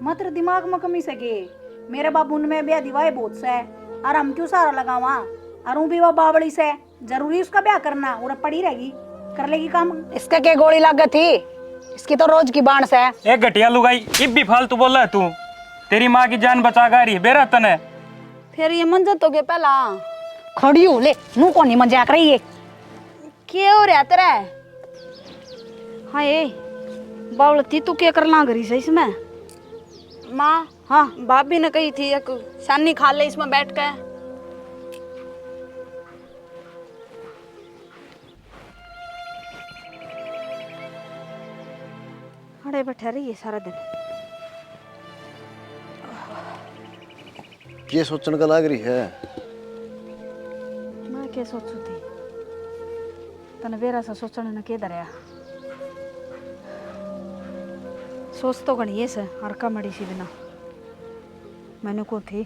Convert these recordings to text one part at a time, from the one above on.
मत दिमाग में कमी सके। मेरे बाबू ने ब्याह दिवाए बहुत से और हम क्यों सारा लगावा। और भी वो बावड़ी से जरूरी उसका ब्याह करना और पड़ी रहेगी कर लेगी काम। इसका क्या गोली लागत थी? इसकी तो रोज की बांस है। एक घटिया लुगाई इब भी फालतू बोल रहा है तू। तेरी माँ की जान बचा गा रही बेरा तने। फिर ये मंजत हो गया पहला खड़ी हो ले मुंह को नहीं मजाक रही है। क्या हो रहा तेरा? हाँ ये बावलती तू क्या करना करी से इसमें? माँ हाँ भाभी ने कही थी एक सानी खा ले इसमें बैठ के। खड़े बैठे रही है सारा दिन। ये सोचने का लाग रही है। मैं क्या सोचू थी तने बेरा सा सोचने न के दरिया सोच तो गणी से हरका मड़ी सी बिना मैंने को थी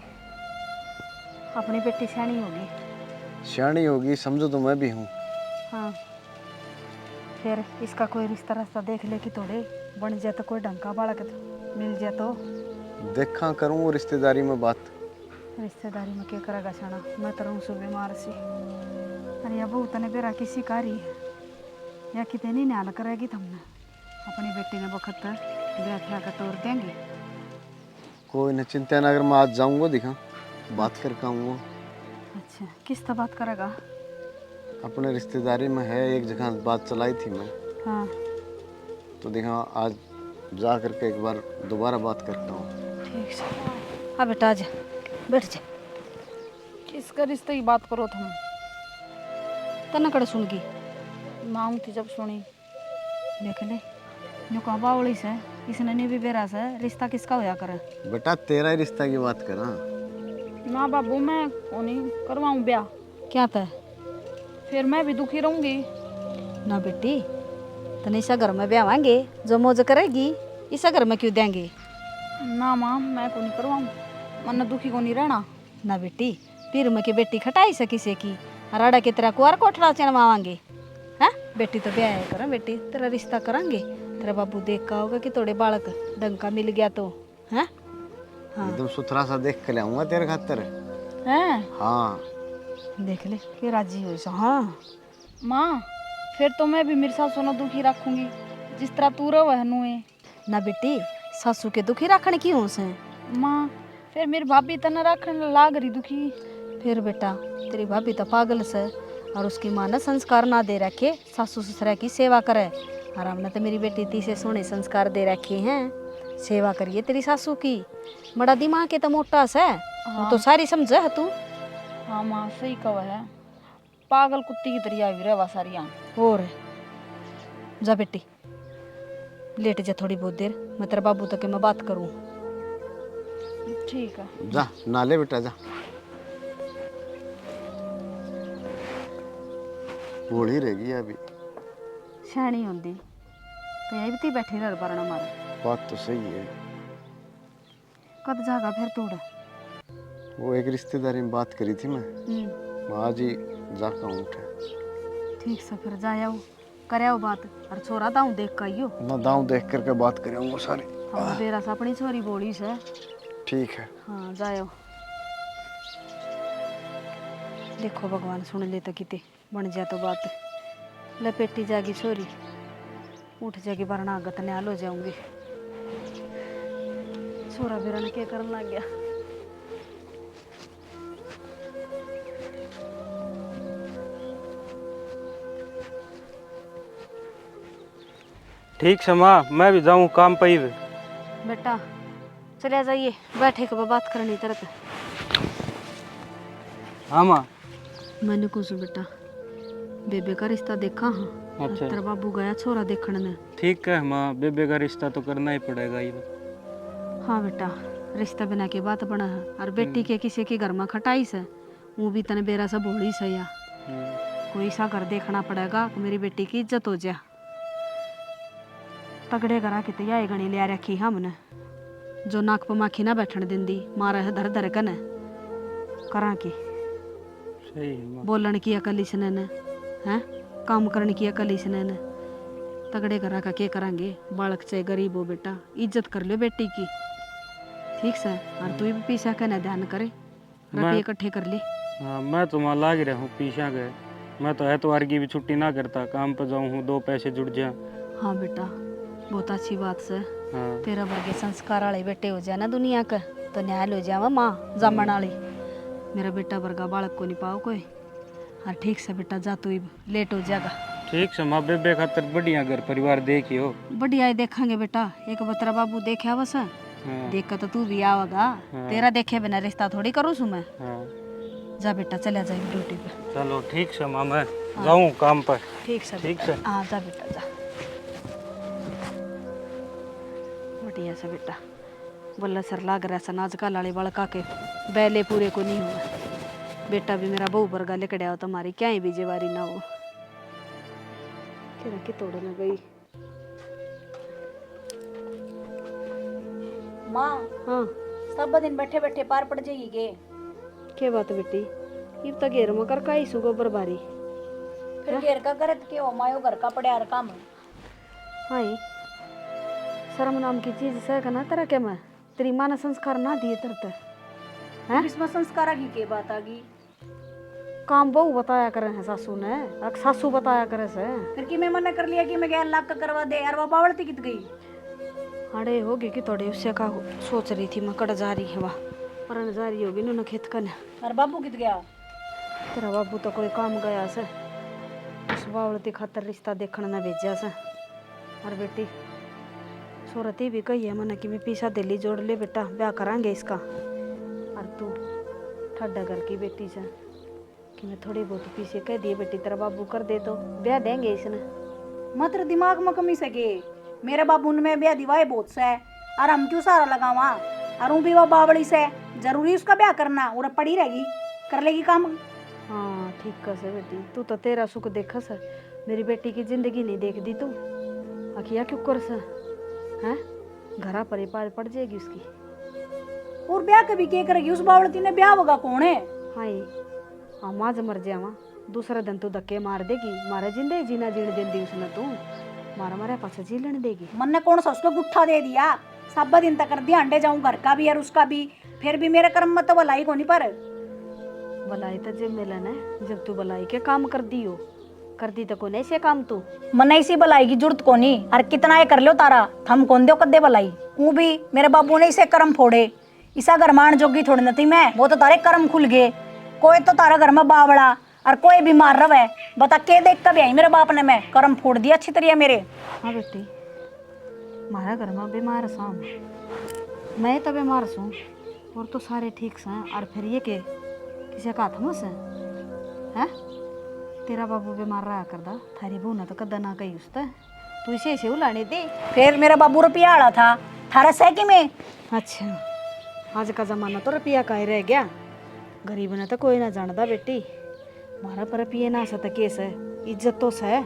अपनी बेटी सियाणी होगी। सियाणी होगी समझो तो मैं भी हूँ। हाँ फिर इसका कोई रिश्ता रास्ता देख ले कि थोड़े बन जाए तो कोई ढंग का बालक मिल जाए तो देखा करूँ वो रिश्तेदारी में बात। रिश्तेदारी में क्या करेगा साना? मैं तो रहूँ सो बीमार सी। अरे अब तने बेरा किसी कारी है या कितने नहीं न्याल करेगी तुमने अपनी बेटी ने वक्त ब्याह ठा कर तोड़ देंगे। कोई न चिंता ना अगर मैं आज जाऊँगा दिखा बात करके आऊँगा। अच्छा किस तरह बात करेगा? अपने रिश्तेदारी में है एक जगह बात चलाई थी मैं। हाँ तो देखा आज जा करके एक बार दोबारा बात करता हूँ। ठीक से। हाँ बेटा आजा बैठ जा। किसका रिश्ते की बात करो तुम? तना कड़े सुन गई माँ थी जब सुनी। देख ले न्यू कहा बावली से इसने नहीं भी बेरा से रिश्ता किसका होया करे? बेटा तेरा ही रिश्ता की बात करा। ना बाबू मैं नहीं करवाऊँ ब्याह। क्या था? फिर मैं भी दुखी रहूंगी ना बेटी तने इसा घर में ब्यावांगे जो मौज करेगी इसा घर में क्यों देंगे? ना माँ मैं को नहीं करवाऊँ मन दुखी को नहीं रहना। ना बेटी पीर में की बेटी खटाई से किसे की राड़ा की तरह कुआर कोठरा चनवावांगे। हाँ बेटी तो ब्याह करें बेटी तेरा रिश्ता करेंगे। तेरा बाबू देख का होगा कि थोड़े बालक ढंग का मिल गया तो है। हाँ एकदम सुथरा सा देख के लाऊंगा तेरे खातर। हैं हाँ देख ले कि राजी हो सो। हाँ माँ फिर तो मैं भी मेरी सासू ने दुखी रखूंगी जिस तरह तू रहो हनु है। ना बेटी सासू के दुखी रखने की हो से माँ फिर मेरी भाभी तना रखने लाग रही दुखी। फिर बेटा तेरी भाभी तो पागल से और उसकी माँ ने संस्कार ना दे रखे सासू ससुरा की सेवा करे। और हमने तो मेरी बेटी तीसरे सोने संस्कार दे रखे हैं सेवा करिए तेरी सासू की। बड़ा दिमाग के तो मोटा से वो तो सारी समझे है तू। हाँ माँ सही कहा है पागल कुत्ती की तरह भी रवा सारिया। और जा बेटी लेट जा थोड़ी बहुत देर मैं तेरे बाबू तक मैं बात करूँ। ठीक है जा नाले बेटा जा। बूढ़ी रहेगी अभी। सियाणी होंगी तो यही भी बैठी रह बारना मारे। बात तो सही है। कद जागा फिर तूड़? वो एक रिश्तेदारी में बात करी थी मैं आज ही जाकर उठे। ठीक से फिर जाओ कराओ बात और छोरा दाऊ देख का आइयो ना दाऊं देख करके बात करेंगे सारी। हम बेरा से अपनी छोरी बोली से। ठीक है। हाँ जाओ देखो भगवान सुन ले तो किते बन जाए तो बात लपेटी जागी छोरी उठ जाएगी वरना आगत न्याल हो जाऊंगी। छोरा बेरा ने क्या करने लग गया? ठीक से माँ मैं भी जाऊँ काम पे ही। बेटा चले जाइए बैठे के बात करनी तरत। हाँ माँ। मैंने कुछ बेटा बेबे का रिश्ता देखा। हाँ अच्छा तेरा बाबू गया छोरा देखने ने। ठीक है माँ बेबे का रिश्ता तो करना ही पड़ेगा ये। हाँ बेटा रिश्ता बिना के बात बना है और बेटी के किसी के घर में खटाई से वो भी तने बेरा से बोली से या कोई सा घर देखना पड़ेगा कि मेरी बेटी की इज्जत हो जा। तगड़े करा के तैयारी गणी लिया रखी हमने जो नाक पर माखी ना बैठन देंदी मारा है धर धर कने करा की। सही है माँ। बोलन की अकल इसने ने हैं काम करने की अकल इसने ने तगड़े करा का क्या करेंगे। बालक चाहे गरीब हो बेटा इज्जत कर लो बेटी की। ठीक से। और तू भी पीछा का ना ध्यान करे, रुपये इकट्ठे कर ले। हाँ मैं तो वहाँ लाग रहा हूँ पीछा गए। मैं तो एतवार की भी छुट्टी ना करता, काम पर जाऊँ हूँ, 2 पैसे जुड़ जाए। हाँ बेटा, बहुत अच्छी बात से। हाँ तेरा वर्गे संस्कार वाले बेटे हो जाए ना दुनिया का तो न्याय हो जावा माँ जमन वाली। मेरा बेटा वर्गा बालक को नहीं पाओ कोई। हाँ ठीक से बेटा, जा तू लेट हो जाएगा। ठीक से माँ बेबे खातर बढ़िया घर परिवार देखियो। बढ़िया ही देखेंगे बेटा, एक बतरा बाबू देखे बस। हाँ देख कर तो तू भी आवेगा। हाँ। तेरा देखे बिना रिश्ता थोड़ी करूँ सु मैं। हाँ जा बेटा, चला जाए ड्यूटी पे। चलो ठीक से माँ, मैं जाऊँ काम पर। ठीक से ठीक बेटा। से। हाँ जा बेटा जा। बढ़िया से बेटा, बोला सर लाग रहा सन आजकल वाले बड़का के बैले पूरे को नहीं हुआ। बेटा भी मेरा बहू वर्गा लिकड़ा हो, तुम्हारी क्या ही बीजेवारी ना हो। कि तोड़ न गई माँ हाँ। सब दिन बैठे बैठे पार पड़ जाएगी के? क्या बात बेटी, इब तक घेर मकर का ही सुगो बरबारी। फिर घेर का करत के हो मायो घर का पड़े हर काम। हाई शर्म नाम की चीज से ना तेरा क्या मैं तेरी माँ ने संस्कार ना दिए तरते हैं। इसमें संस्कार की के बात आ गई? काम बहू बताया करे हैं सासू ने, अक सासू बताया करे से। फिर कि मैं मना कर लिया कि मैं 11 लाख का करवा दे यार, वो बावड़ती कित गई? अरे होगी कि थोड़े उससे का सोच रही थी मैं कड़ जा रही है, वाह पर जा रही होगी ना खेत कन। और बाबू कित गया? तेरा बाबू तो कोई काम गया से, उस बावड़ती खातर रिश्ता देखने न भेजा से। और बेटी सूरती भी कही है मैंने कि मैं पीछा दिल्ली जोड़ ले बेटा, ब्याह करांगे इसका। और तू ठड्डा घर की बेटी से कि मैं थोड़ी बहुत पीछे कह दिए बेटी तेरा बाबू कर दे तो ब्याह देंगे इसने। मात्र दिमाग में कमी सके, मेरे बाबू ने ब्याह दिवाए बहुत से और हम क्यों सारा लगावा? और भी वो बावड़ी से जरूरी उसका ब्याह करना, और पड़ी रहेगी कर लेगी काम। हाँ ठीक कसे बेटी, तू तो तेरा सुख देखा सा, मेरी बेटी की जिंदगी नहीं देख दी तू। अखिया क्यों कर सा है, घरा पर ही पार पड़ जाएगी उसकी। और ब्याह कभी क्या करेगी उस बावड़ती ने? ब्याह होगा कौन है? हाँ माँ ज मर जावा, दूसरा दिन तू धक्के मार देगी, मारे जिंदगी जीना जीण देंदी उसने तू, मारा मारे पास जी लेने देगी। मन ने कौन सा उसको गुट्ठा दे दिया? सब दिन तक कर दिया अंडे जाऊं घर का भी और उसका भी, फिर भी मेरे कर्म में तो भलाई को नहीं। पर भलाई तो जब मिलन है, जब तू भलाई के काम कर दी हो, कर दी तो को नहीं से काम तू। मन ऐसी भलाई की जरूरत को नहीं, और कितना ये कर लो तारा थम कौन दो कदे भलाई। वो भी मेरे बाबू ने इसे कर्म फोड़े, इसा घर मान जोगी थोड़ी न थी मैं, वो तो तारे कर्म खुल गए। कोई तो तारा घर में बावड़ा और कोई बीमार रवे, बता के देख कभी आई मेरे बाप ने मैं कर्म फोड़ दिया अच्छी तरह मेरे। हाँ बेटी, मारा घर में बीमार सा मैं तो बीमार सूँ और तो सारे ठीक सा, और फिर ये के किसी का हाथ से है? तेरा बाबू बीमार रहा करदा, थारी बहू ने तो कदा ना कही उसते, तू इसे ऐसे उलाने दे। फिर मेरा बाबू रुपया आड़ा था थारा सैकी में। अच्छा आज का जमाना तो रुपया का ही रह गया, गरीब ने तो कोई ना जानता बेटी। मारा पर रुपये ना सता केस है, इज्जत तो है।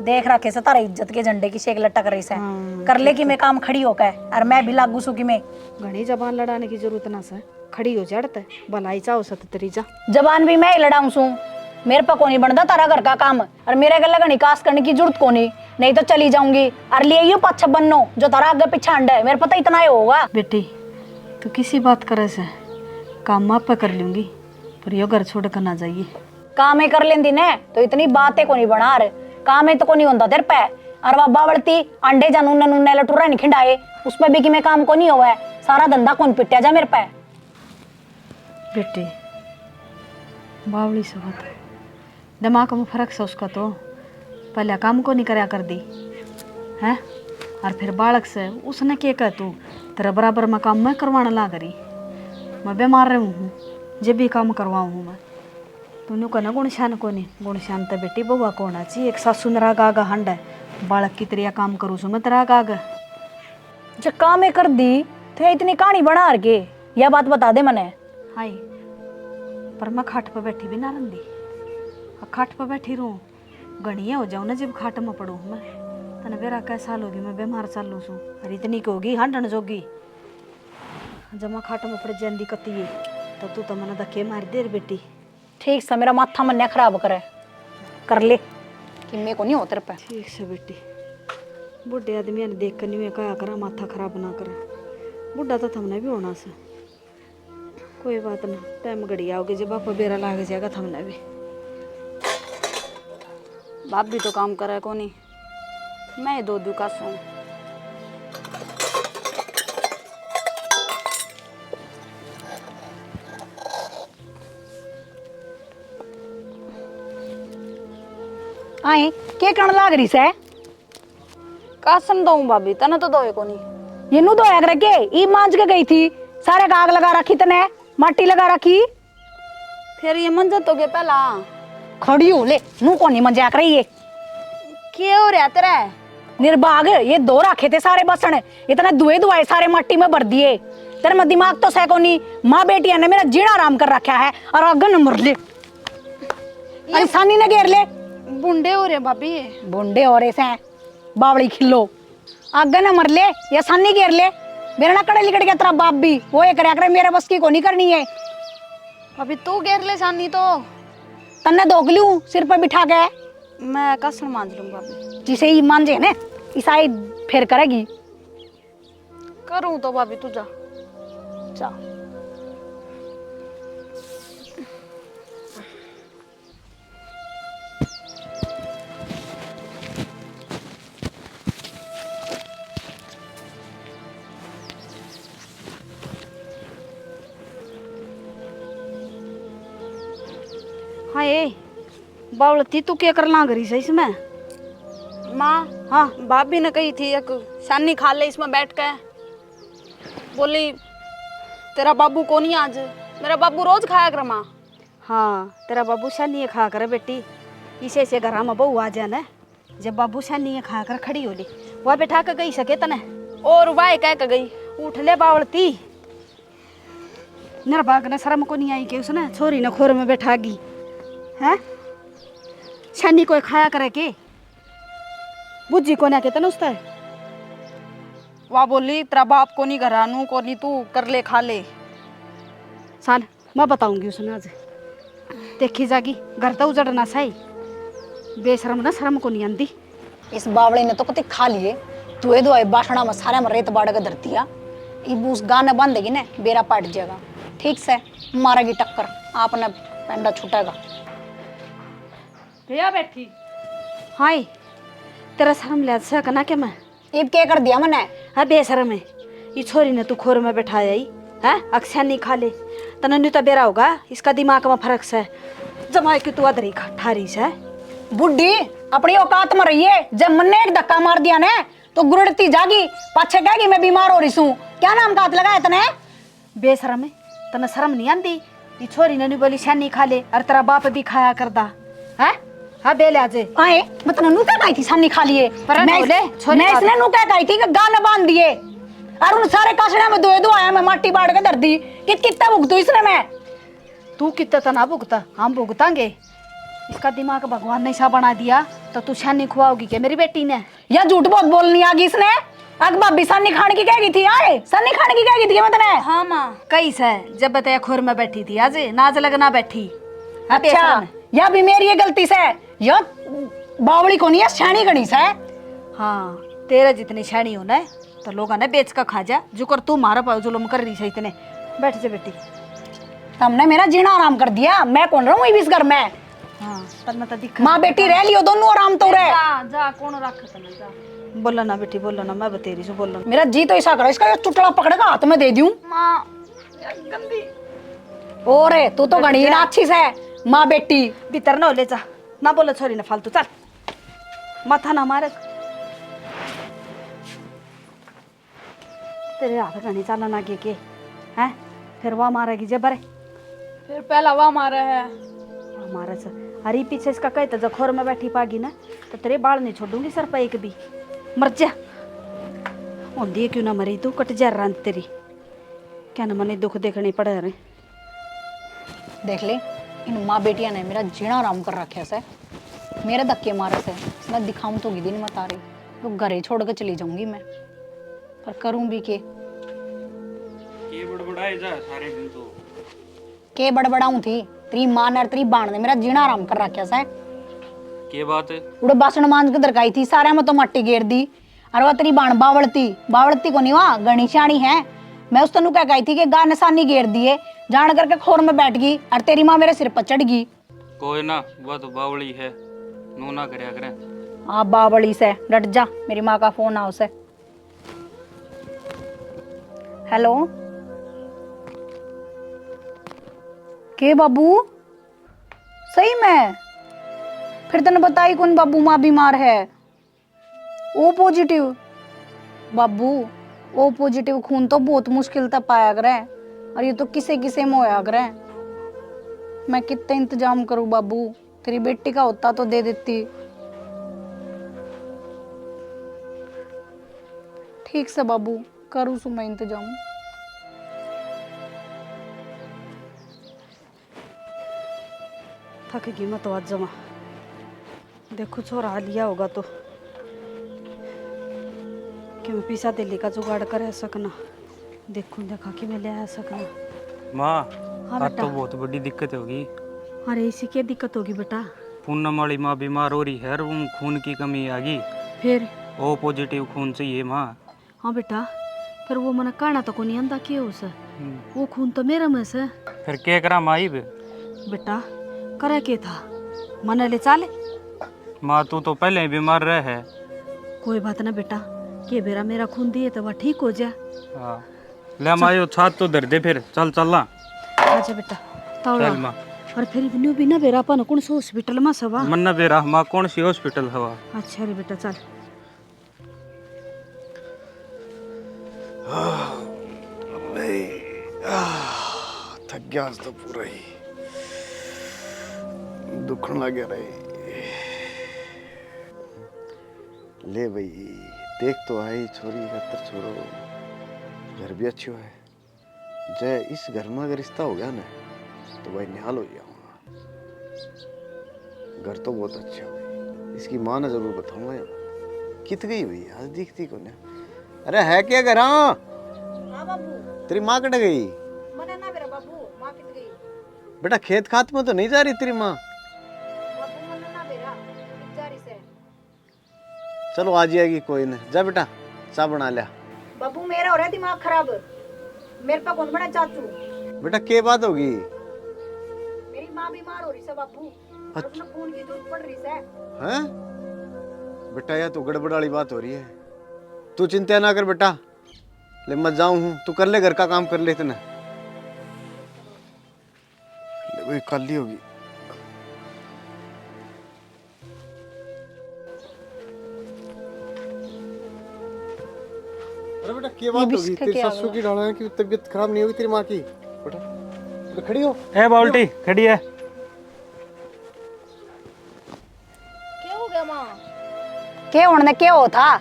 देख रखे से तारा इज्जत के झंडे की शेक लटक रही से। हाँ, कर ले कि मैं काम खड़ी होकर, और मैं भी लागू सू की मैं। घनी जबान लड़ाने की जरूरत ना से, खड़ी हो जड़ते भलाई चाहो सत तेरी जा। जबान भी मैं ही लड़ाऊं सू, मेरे पर को नहीं बनता तारा घर का काम, और मेरे गले का निकास करने की जरूरत को नहीं तो चली जाऊंगी। और लिए यू पच्छ बनो जो तारा आगे पीछे अंडा है, मेरे पता इतना ही होगा। बेटी तू किसी बात करे से काम माप पे कर लूंगी, पर यो घर छोड़ कर ना जाइए। काम ही कर लेंदी ने तो इतनी बातें को नहीं बना रहे, काम ही तो को नहीं होता तेरे पे। और वह बावड़ती अंडे जा नूने नूने लटूरा नहीं खिंडाए, उसमें भी कि मैं काम को नहीं हुआ है, सारा धंधा कौन पिटिया जा मेरे पे। बेटी बावली से बात दिमाग में फर्क से उसका, तो पहले काम को नहीं करया कर दी है, और फिर बालक से उसने क्या कह तू तेरा बराबर में काम मैं करवाने ला करी। मैं बीमार रही हूँ, जब भी काम करवाऊँ हूँ मैं, तूने कहना गुण शान को नहीं, गुण शान तो बेटी बउआ को होना चाहिए। एक सासू मेरा आगा हंड है, बालक की तरह काम करूँ सो मैं तेरा आगा। जब काम ही कर दी तो इतनी कहानी बना के यह बात बता दे मने। हाय पर मैं खाट पर बैठी भी ना रंदी, खाट पर बैठी रहूँ गणिया हो जाऊँ ना जब खाट में पड़ूँ मैं। तना बेरा कै साल होगी मैं बीमार चालू सू, और इतनी की होगी हंडन जोगी। जब मैं खाट में पड़ जाती कती है तो तू तो मैंने धक्के मार दे बेटी। ठीक से मेरा माथा मन खराब करे, कर ले कि मेरे को नहीं हो तेरे पे। ठीक से बेटी, बुढ़े आदमी ने देख कर नहीं कहा करा माथा खराब ना करे, बुढ़ा तो थमने भी होना से। कोई बात ना, टाइम घड़ी आओगे जब बापा बेरा लाग जाएगा थमने भी। बाप भी तो काम करे को नहीं, मैं ही दो का सो। आए के कण लाग रही से? कासन दो भाभी, तने तो दोए को नहीं। ये नु धोया कर के ई मांज के गई थी, सारे का आग लगा रखी तने, माटी लगा रखी। फिर ये मंजत हो गया पहला। खड़ी हो ले, नु कोनी मजाक रही है। क्या हो रहा तेरा? निर्भाग, ये दो रखे थे सारे बसन, इतने धुए धुआए सारे मट्टी में भर दिए। तेरे में दिमाग तो सैकोनी, माँ बेटिया ने मेरा जीना आराम कर रखा है और अगन मर ले। इंसानी ने घेर ले। बुंडे हो रहे भाभी। बुंडे हो रहे से बावड़ी खिल्लो, अगन मर ले या सानी घेर ले। मेरा ना कड़े लिकड़ के तेरा बाप भी वो ये करे मेरे बस की को नहीं करनी है। अभी तू घेर ले सानी तो तन्ने धोक लूं सिर पर बिठा के। मैं कासन मांज लूं भाभी। जिसे ही मांझे ने ईसाई फिर करेगी। करूं तो भाभी तू जा। जा हाँ ये बावलती तू क्या करना करी से इसमें? माँ, हाँ भाभी ने कही थी एक शानी खा ले इसमें बैठ के। बोली तेरा बाबू को नहीं आज, मेरा बाबू रोज खाया कर माँ। हाँ, तेरा बाबू शानी खा कर बेटी, इसे से घर में बहू आ जाना। जब बाबू शानी खा कर खड़ी हो ली, वह बैठा के गई सके तने। और वाह कह के गई। उठ ले बावलती। निर्भाग ने शर्म को नहीं आई कि उसने छोरी ने खोर में बैठा गी है। शानी कोई खाया करे के बुझी को ना कहते ना उससे। वह बोली तेरा बाप को नहीं घरानू को नहीं, तू कर ले खा ले। साल मैं बताऊंगी उसने आज। देखी जागी घर तो उजड़ना सही, बेशरम ना शर्म को नहीं आंदी। इस बावड़ी ने तो कति खा लिए, धुए धुआए बासना में सारे में रेत बाड़ के धरतिया। इब उस गाने बांधेगी ने बेरा पाट जाएगा। ठीक से मारेगी टक्कर, आपने पेंडा छूटेगा। भैया बैठी। हाय तेरा शर्म ले से कना के मैं इब क्या कर दिया मैंने? हाँ बेशरम है ये छोरी ने तू खोर में बैठाया ही है। अक्सर नहीं खा ले तना नहीं तो बेरा होगा। इसका दिमाग में फर्क से जमाए कि तू अदरी ठारी से। बुढ़ी अपनी औकात में रही है। जब मन ने एक धक्का मार दिया ने तो गुरड़ती जागी, पाछे कहेगी मैं बीमार हो रही हूँ। क्या नाम का हाथ लगाया तने? बेशरम है तना शर्म नहीं आंदी। ये छोरी ने नहीं बोली शानी खा ले और तेरा बाप भी खाया करदा है। हाँ बेले आजे आए मतलब नु क्या कही थी सानी खा लिए। पर मैं बोले, छोरी मैं बात- इसने नु क्या कही थी कि गाना बांध दिए और उन सारे कासड़े में धोए धुआया में माटी बाड़ के धर दी। कितना भुगतू इसने मैं? तू कितना तना भुगता, हम भुगतांगे। इसका दिमाग भगवान ने सा बना दिया तो तू शानी खुआओगी क्या मेरी बेटी ने? या झूठ बहुत बोलनी आ गई इसने। अग भाभी सानी खाने की कह गई थी। आए सानी खाने की कह गई थी मैं तने। हाँ माँ कई से जब बताया खोर में बैठी थी आज नाज लगना बैठी। अच्छा या भी मेरी ये गलती से या बावड़ी को नहीं है छानी गणी से। हाँ तेरा जितनी छानी हो ना तो लोग ने बेच का खा जा जो कर तू मारा पाओ जुलम कर रही है इतने। बैठ जा बेटी। तुमने मेरा जीना आराम कर दिया। मैं कौन रहूं इस घर में? हाँ तब मैं तो दिख माँ बेटी रह लियो दोनों आराम तो रहे। जा जा कौन रख तने जा। बोलो ना बेटी बोलो ना, मैं बतेरी से बोलो। मेरा जी तो ऐसा करो इसका ये चुटड़ा पकड़ेगा हाथ में दे दूं। माँ गंदी। और तू तो घड़ी ना अच्छी से माँ बेटी। भीतर ना ले जा ना बोलो छोरी ने फालतू। चल माथा ना मारे तेरे हाथ घनी चाला ना के हैं। फिर वह मारेगी जबर फिर पहला वाह मारा है। हमारा से। अरे पीछे इसका कहता जब खोर में बैठी पागी ना तो तेरे बाल नहीं छोड़ूंगी सर पर एक भी। मर जा होंदी है क्यों ना मरी तू कट जा रान तेरी। क्या ना मने दुख देखने पड़े रहे। देख ले इन माँ बेटिया ने मेरा जीना आराम कर रखे से। मेरे धक्के मारे से मैं दिखाऊं तो गिदी नहीं मता रही तो घर ही छोड़ कर चली जाऊंगी मैं। पर करूं भी के बड़बड़ाए जा सारे दिन तो के बड़बड़ाऊं थी। तेरी माँ ने तेरी बाण ने मेरा जीना आराम कर रखे से। के बात है? उड़े बासन मांझ के दरकाई थी सारे में तो मट्टी घेर दी। और वह तेरी बाण बावड़ती बावड़ती को नहीं वहाँ गणिशाणी है। मैं उस तनु क्या कही थी कि गा निशानी घेर दिए, जान करके खोर में बैठ गई और तेरी माँ मेरे सिर पर चढ़ गई। कोई ना, वह तो बावली है, नू ना करया करें। आप बाबड़ी से डट जा, मेरी माँ का फोन आओ से। हेलो के बाबू, सही में? फिर तने बताई कौन बाबू माँ बीमार है? O positive? बाबू ओ पॉजिटिव खून तो बहुत मुश्किल तक पाया करे, और ये तो किसे किसे में होया करे। मैं कितना इंतजाम करूं बाबू, तेरी बेटी का होता तो दे देती। ठीक से बाबू, करूँ सु मैं इंतजाम। थक गई मैं तो आज जमा। देखो छोरा लिया होगा तो कि मैं पीसा दिल्ली का जुगाड़ कर सकना। देखूं देखा कि मैं ले आ सकना। माँ, हाँ आज बेटा। तो बहुत बड़ी दिक्कत होगी। अरे इसी क्या दिक्कत होगी बेटा? पूनम वाली माँ बीमार हो रही है और वो खून की कमी आ गई। फिर? ओ पॉजिटिव खून चाहिए माँ। हाँ बेटा, फिर वो मना कहना तो को नहीं आंदा क्यों उसे? वो खून तो मेरा में से। फिर क्या करा माँ? बेटा करे के था, मन ले चाले। माँ तू तो पहले ही बीमार रहे है। कोई बात ना बेटा, के बेरा मेरा खून दिए तो वह ठीक हो जाए। हाँ ले माँ, यो छात तो धर दे, फिर चल चलना। अच्छा बेटा तौला। चल माँ। और फिर भी ना बेरा अपन कौन सा हॉस्पिटल में सवा? मन्ना बेरा माँ, कौन सी हॉस्पिटल हवा? अच्छा रे बेटा चल। थक गया आज तो पूरा ही, दुखन लग गया रही। ले भाई देख तो आई छोरी खतर छोड़ो, घर भी अच्छी है। जय इस घर में अगर रिश्ता हो गया ना तो भाई निहाल हो जाऊंगा। घर तो बहुत अच्छा है, इसकी माँ ने जरूर बताऊंगा। यार कित गई हुई आज दिखती को ना। अरे है क्या घर? हाँ तेरी माँ कट गई? मने ना मेरा बाबू, माँ कित गई? बेटा खेत खात में तो नहीं जा रही तेरी माँ? बाबू मने ना बेरा, कित जा रही से? चलो आ जाएगी, कोई नहीं। जा बेटा चाय बना लिया। बाबू मेरा हो रहा है दिमाग खराब, मेरे पे कौन बना चाचू? बेटा क्या बात होगी? मेरी माँ बीमार हो रही है बाबू, और अपना खून की जरूरत पड़ रही है। हैं? बेटा यह तो गड़बड़ वाली बात हो रही है। तू चिंता ना कर बेटा, ले मैं जाऊं हूँ, तू कर ले घर का काम कर ले इतना। वही कल ही होगी। अरे बेटा क्या बात होगी? तेरी सासू की डाला की तबीयत खराब नहीं होगी तेरी माँ की? बेटा तो खड़ी हो। ए बाल्टी खड़ी है। क्या हो गया माँ? क्या होने क्या हो था?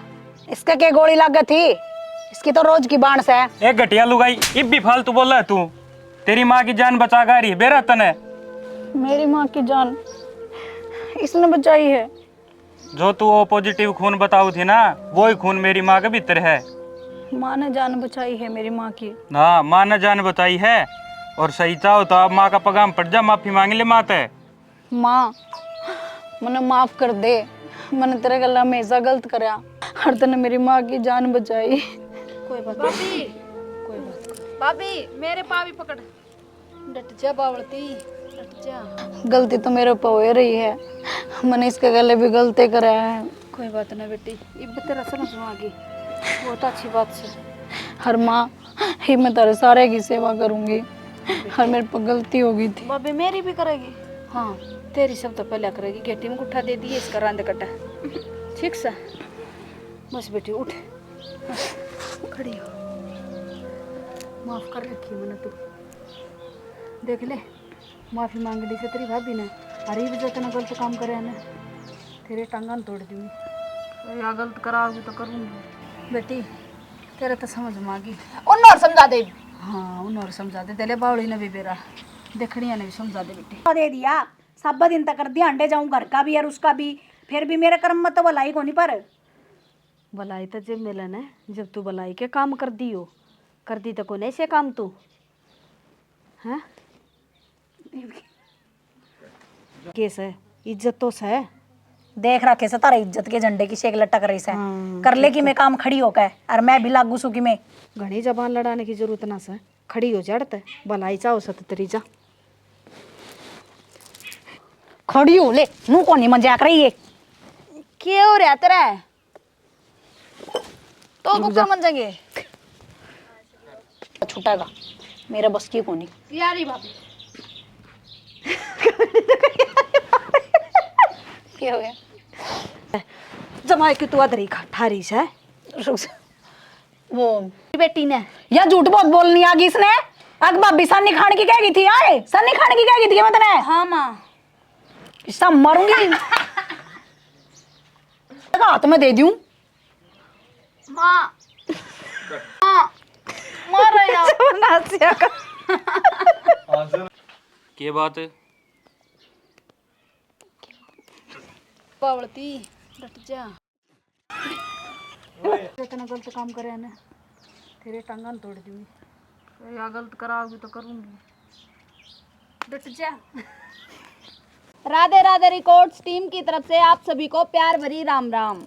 इसका क्या गोली लग गई थी? इसकी तो रोज की बांस है। एक घटिया लुगाई, इब भी फालतू बोल रहा है तू। तेरी माँ की जान बचा गा रही है बेरा तने। मेरी माँ की जान इसने बचाई है। जो तू ओ पॉजिटिव खून बताऊ थी ना, वही खून मेरी माँ के भीतर है। माँ ने जान बचाई है मेरी माँ की। हाँ माँ ने जान बचाई है, और सही चाहो तो आप माँ का पगाम पड़ जा, माफी मांग ले माँ ते। माँ मने माफ कर दे, मैंने तेरे गला हमेशा गलत करा, हर तने मेरी माँ की जान बचाई। कोई बात भाभी, कोई बात। भाभी मेरे पा भी पकड़। डट जा बावलती, डट जा। गलती तो मेरे ऊपर हो रही है, मैंने इसके गले भी गलती करा है। कोई बात ना बेटी, इब तेरा समझ में आ गई, बहुत अच्छी बात से। हर माँ ही मैं तेरे सारे की सेवा करूंगी, हर मेरे पर गलती हो गई थी। भाभी मेरी भी करेगी? हाँ तेरी सब तो पहले करेगी। गेटी में गुट्ठा दे दिए इसका रांद कटा। ठीक सा बस बेटी उठ, खड़ी हो। माफ कर रखी मैंने, तू देख ले, माफी मांग ली से तेरी भाभी ने। अरे वजह तेना गलत काम करे ना, तेरे टांगन तोड़ दूंगी। या गलत कराओगी तो करूँगी। बेटी तेरा तो समझ में आ गई, उन और समझा दे। हाँ उन और समझा दे। तेरे बावड़ी ने भी बेरा देखड़िया ने भी समझा दे बेटी। दे दिया सब दिन तक कर दिया, अंडे जाऊं घर का भी और उसका भी, फिर भी मेरे कर्म में तो भलाई को नहीं। पर भलाई तो जब मिलन है, जब तू भलाई के काम कर दी हो, कर दी तो को नहीं से काम तू हैं? केस है, इज्जत तो है, देख रखे से तारा इज्जत के झंडे की शेक लटक रही से कर ले कि मैं काम खड़ी होकर और मैं भी लागू सू कि मैं घनी जबान लड़ाने की जरूरत ना से खड़ी हो जड़त भलाई चाहो सत तेरी जा खड़ी हो ले मुंह को नहीं मजाक रही है क्या हो रहा तेरा तो कुकर मन जाएंगे छुटेगा मेरा बस की कोनी यारी भाभी क्या हो गया जमाए कि तू अदरी ठारी से वो बेटी ने या झूठ बहुत बोलनी आ गई इसने अग भाभी सन्नी खाने की कह गई थी आए सन्नी खाने की कह गई थी मैं तने हाँ माँ सब मरूंगी हाथ में दे दूं माँ माँ मार रहा के बात है? पावड़ती डट जा इतना गलत काम करे ने तेरे टांगन तोड़ दूंगी या गलत कराओगी तो करूंगी डट जा राधे राधे रिकॉर्ड्स टीम की तरफ से आप सभी को प्यार भरी राम राम।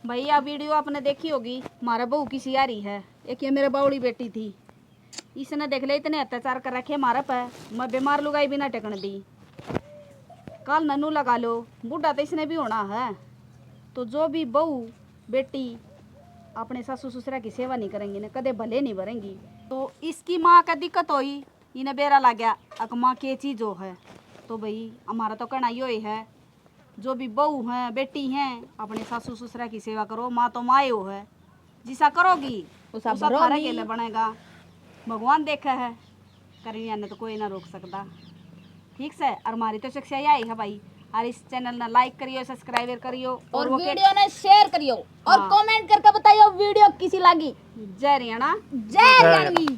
भैया वीडियो आपने देखी होगी हमारा बहू की सियारी है एक ये मेरे बावड़ी बेटी थी इसने देख ले इतने अत्याचार कर रखे हमारा पे मैं बीमार लुगाई भी ना टेकन दी कल ननू लगा लो बूढ़ा तो इसने भी होना है तो जो भी बहू बेटी अपने सासू ससुरा की सेवा नहीं करेंगी ना कदे भले नहीं भरेंगी तो इसकी माँ का दिक्कत हुई इन्हें बेरा लग गया अक माँ के चीज़ जो है तो भाई हमारा तो कहना यो ही है जो भी बहू हैं बेटी हैं अपने सासू ससुरा की सेवा करो माँ तो माँ हो है जिसा करोगी उसा उसा भरोगी। थारे के लिए बनेगा भगवान देखा है करिया ने तो कोई ना रोक सकता ठीक से और हमारी तो शिक्षा यही है भाई और इस चैनल ना लाइक करियो सब्सक्राइब करियो और वो के- वीडियो ने शेयर करियो और हाँ। कमेंट करके बताइयो वीडियो किसी लगी। जय हरियाणा जय हरियाणवी।